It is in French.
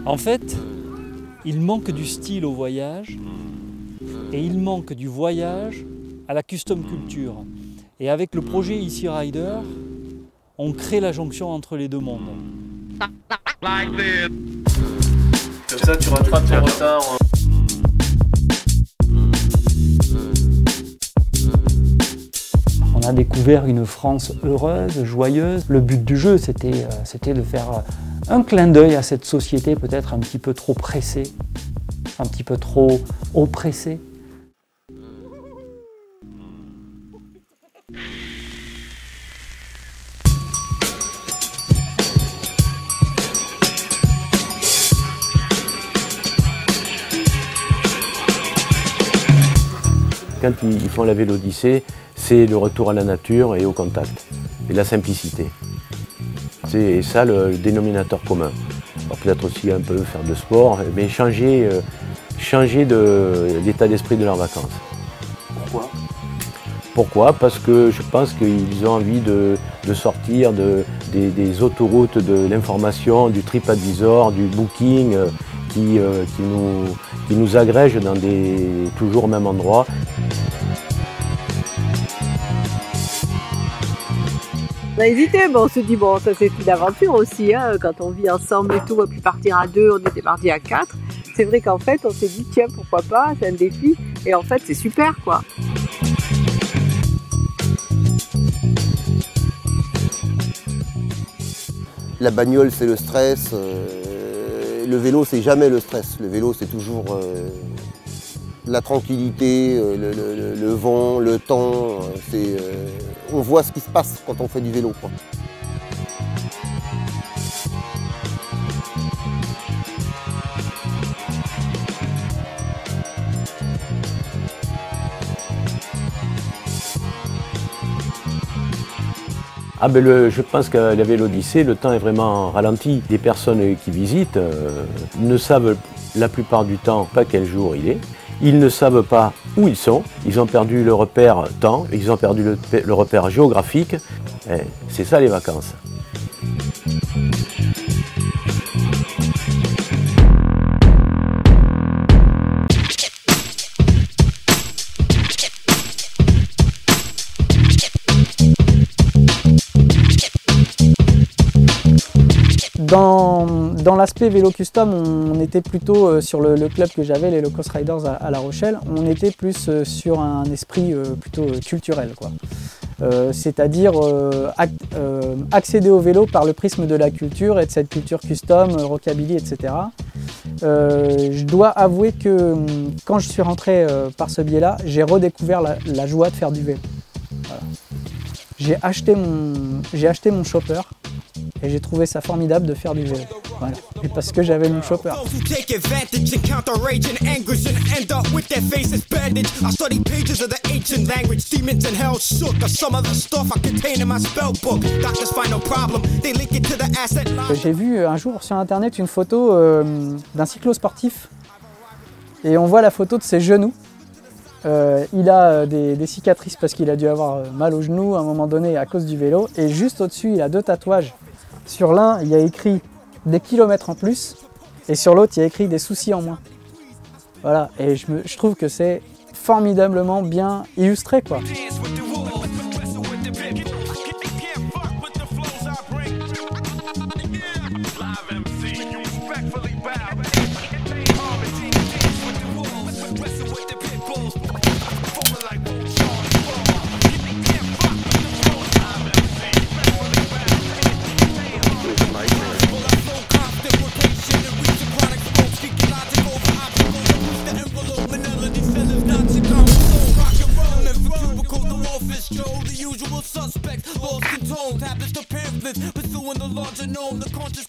En fait, il manque du style au voyage et il manque du voyage à la custom culture. Et avec le projet Easy Rider, on crée la jonction entre les deux mondes. Comme ça, tu rattrapes ton retard. On a découvert une France heureuse, joyeuse. Le but du jeu, c'était de faire un clin d'œil à cette société peut-être un petit peu trop pressée, un petit peu trop oppressée. Quand ils font la Vélodyssée, c'est le retour à la nature et au contact, et la simplicité. C'est ça le dénominateur commun. Peut-être aussi un peu faire de sport, mais changer de l'état d'esprit de leurs vacances. Pourquoi ? Pourquoi ? Parce que je pense qu'ils ont envie de sortir des autoroutes de l'information, du TripAdvisor, du Booking, qui nous agrègent dans toujours au même endroit. On a hésité, mais on se dit bon, ça c'est une aventure aussi, hein. Quand on vit ensemble et tout, on va plus partir à 2, on était partis à 4. C'est vrai qu'en fait, on s'est dit tiens, pourquoi pas, c'est un défi, et en fait c'est super quoi. La bagnole c'est le stress, le vélo c'est jamais le stress, le vélo c'est toujours la tranquillité, le vent, le temps, on voit ce qui se passe quand on fait du vélo, quoi. Je pense qu'à la Vélodyssée, le temps est vraiment ralenti. Les personnes qui visitent ne savent la plupart du temps pas quel jour il est. Ils ne savent pas où ils sont. Ils ont perdu le repère temps, ils ont perdu le repère géographique. C'est ça les vacances. Dans l'aspect vélo custom, on était plutôt sur le club que j'avais, les Low Cost Riders à La Rochelle, on était plus sur un esprit plutôt culturel, quoi. C'est-à-dire accéder au vélo par le prisme de la culture et de cette culture custom, rockabilly, etc. Je dois avouer que quand je suis rentré par ce biais-là, j'ai redécouvert la joie de faire du vélo. Voilà. J'ai acheté mon chopper. Et j'ai trouvé ça formidable de faire du vélo. Voilà. Et parce que j'avais mon chopper. J'ai vu un jour sur internet une photo d'un cyclo-sportif. Et on voit la photo de ses genoux. Il a des cicatrices parce qu'il a dû avoir mal aux genoux à un moment donné à cause du vélo. Et juste au-dessus, il a 2 tatouages. Sur l'un, il y a écrit des kilomètres en plus, et sur l'autre, il y a écrit des soucis en moins. Voilà, et je trouve que c'est formidablement bien illustré, quoi. Suspect, lost in tone, tablets to pamphlets, pursuing the larger known, the conscious